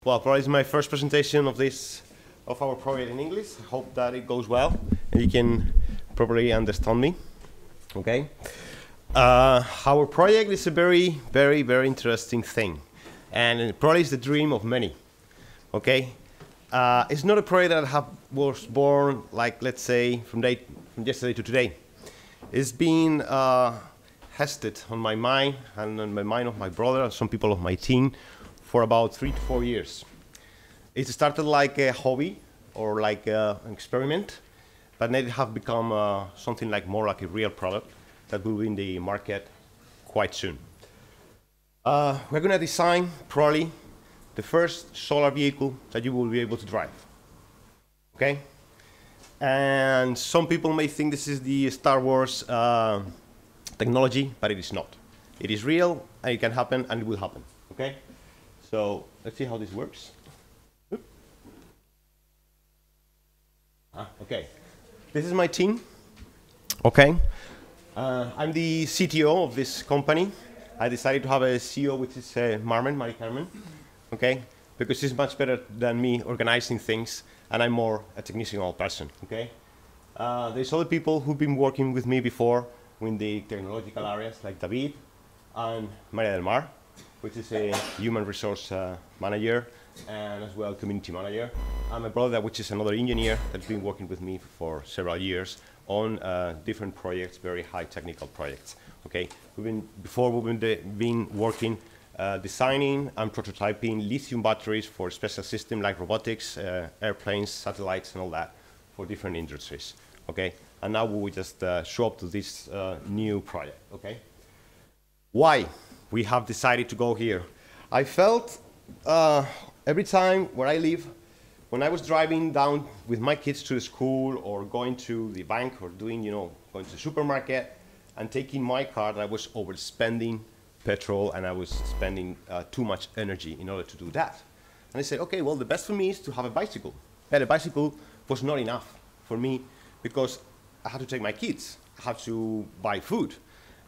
Well, probably it's my first presentation of our project in English. I hope that it goes well and you can properly understand me. Okay. Our project is a very interesting thing, and it probably is the dream of many. Okay. It's not a project that was born, like, let's say, from yesterday to today. It's been tested on my mind and on the mind of my brother and some people of my team for about 3 to 4 years. It started like a hobby or like an experiment, but now it has become something like more like a real product that will be in the market quite soon. We're going to design probably the first solar vehicle that you will be able to drive. Okay? And some people may think this is the Star Wars technology, but it is not. It is real, and it can happen, and it will happen. Okay? So let's see how this works. Okay, this is my team. Okay, I'm the CTO of this company. I decided to have a CEO, which is Mari Carmen. Okay, because she's much better than me organizing things, and I'm more a technical person. Okay, there's other people who've been working with me before in the technological areas, like David and Maria del Mar, which is a human resource manager and as well community manager. And my brother, which is another engineer that's been working with me for several years on different projects, very high technical projects. Okay, we've been working designing and prototyping lithium batteries for special systems like robotics, airplanes, satellites, and all that for different industries. Okay, and now we will just show up to this new project. Okay, why we have decided to go here? I felt every time where I live, when I was driving down with my kids to the school or going to the bank or doing, going to the supermarket and taking my car, I was overspending petrol and I was spending too much energy in order to do that. And I said, okay, well, the best for me is to have a bicycle. But a bicycle was not enough for me because I had to take my kids. I had to buy food.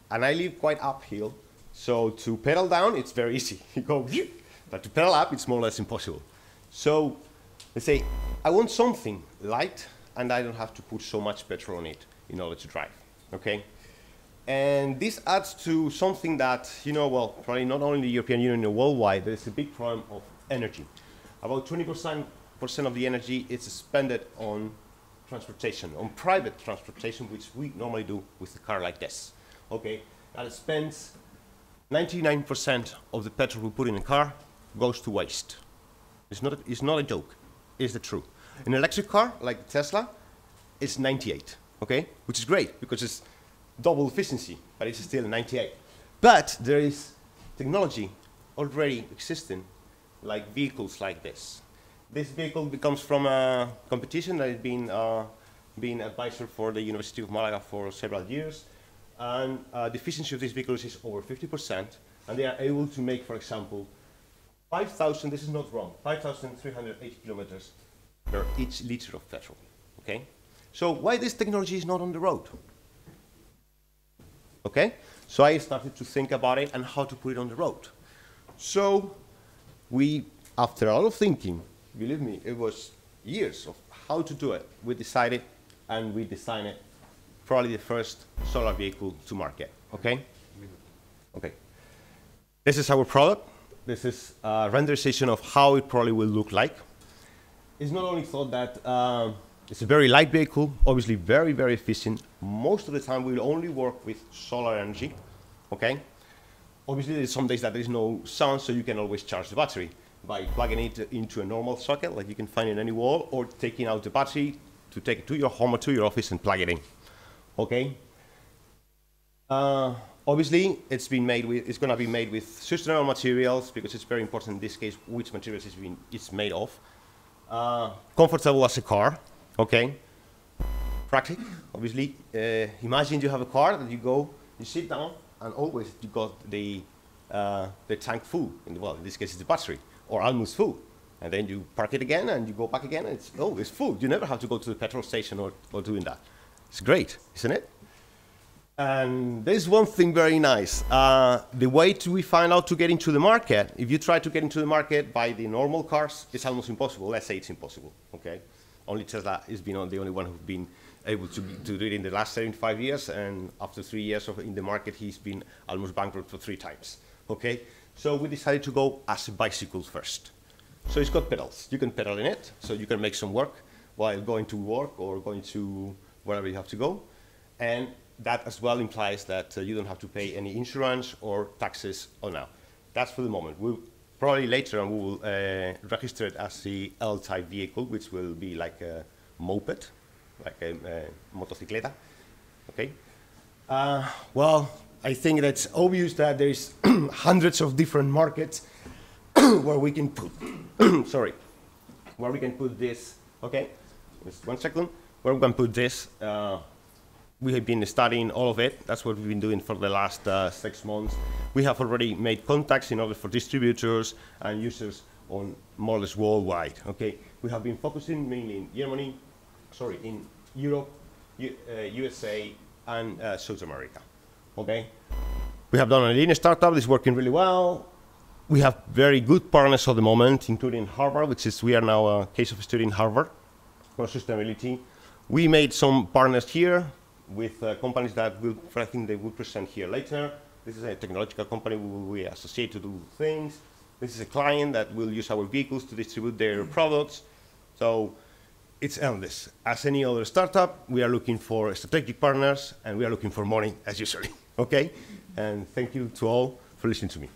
And I live quite uphill. So to pedal down, it's very easy. You go, but to pedal up, it's more or less impossible. So let's say I want something light, and I don't have to put so much petrol on it in order to drive. Okay, and this adds to something that well, probably not only in the European Union, worldwide, there's a big problem of energy. About 20% of the energy is spent on transportation, on private transportation, which we normally do with a car like this. Okay, that spends 99% of the petrol we put in a car goes to waste. It's not a joke. It's the truth. An electric car like Tesla, it's 98. Okay, which is great because it's double efficiency, but it's still 98. But there is technology already existing, like vehicles like this. This vehicle comes from a competition that has been advisor for the University of Malaga for several years. And the efficiency of these vehicles is over 50%, and they are able to make, for example, 5,000, this is not wrong, 5,380 kilometers per each liter of petrol. Okay? So why this technology is not on the road? Okay? So I started to think about it and how to put it on the road. So we, after a lot of thinking, believe me, it was years of how to do it, we decided and we designed it. Probably the first solar vehicle to market. Okay? Okay. This is our product. This is a renderization of how it probably will look like. It's not only thought that it's a very light vehicle, obviously very efficient. Most of the time we will only work with solar energy. Okay? Obviously there's some days that there is no sun, so you can always charge the battery by plugging it into a normal socket like you can find in any wall, or taking out the battery to take it to your home or to your office and plug it in. Okay. Obviously, it's going to be made with sustainable materials because it's very important in this case which materials it's made of. Comfortable as a car. Okay. Practical. Obviously, imagine you have a car that you sit down, and always you got the tank full. Well, in this case, it's the battery, or almost full. And then you park it again, and you go back again, and it's full. You never have to go to the petrol station or doing that. It's great, isn't it? And there's one thing very nice. The way we find out to get into the market, if you try to get into the market by the normal cars, it's almost impossible. Let's say it's impossible, okay? Only Tesla has been the only one who's been able to do it in the last 75 years, and after 3 years in the market, he's been almost bankrupt for 3 times, okay? So we decided to go as a bicycle first. So it's got pedals. You can pedal in it, so you can make some work while going to work or going to wherever you have to go. And that as well implies that you don't have to pay any insurance or taxes on now. That's for the moment. We'll probably later on we will register it as the L-type vehicle, which will be like a moped, like a motocicleta. Okay. Well, I think that's obvious that there's hundreds of different markets where we can put, sorry, where we can put this. Okay, just 1 second. Where we can put this. We have been studying all of it. That's what we've been doing for the last 6 months. We have already made contacts in order for distributors and users on more or less worldwide. Okay, we have been focusing mainly in Germany, sorry, in Europe, USA, and South America. Okay, we have done a lean startup. It's working really well. We have very good partners at the moment, including Harvard, which is we are now a case of study in Harvard for sustainability. We made some partners here with companies that will, I think they will present here later. This is a technological company we associate to do things. This is a client that will use our vehicles to distribute their products. So it's endless. As any other startup, we are looking for strategic partners and we are looking for money as usually, okay? And thank you to all for listening to me.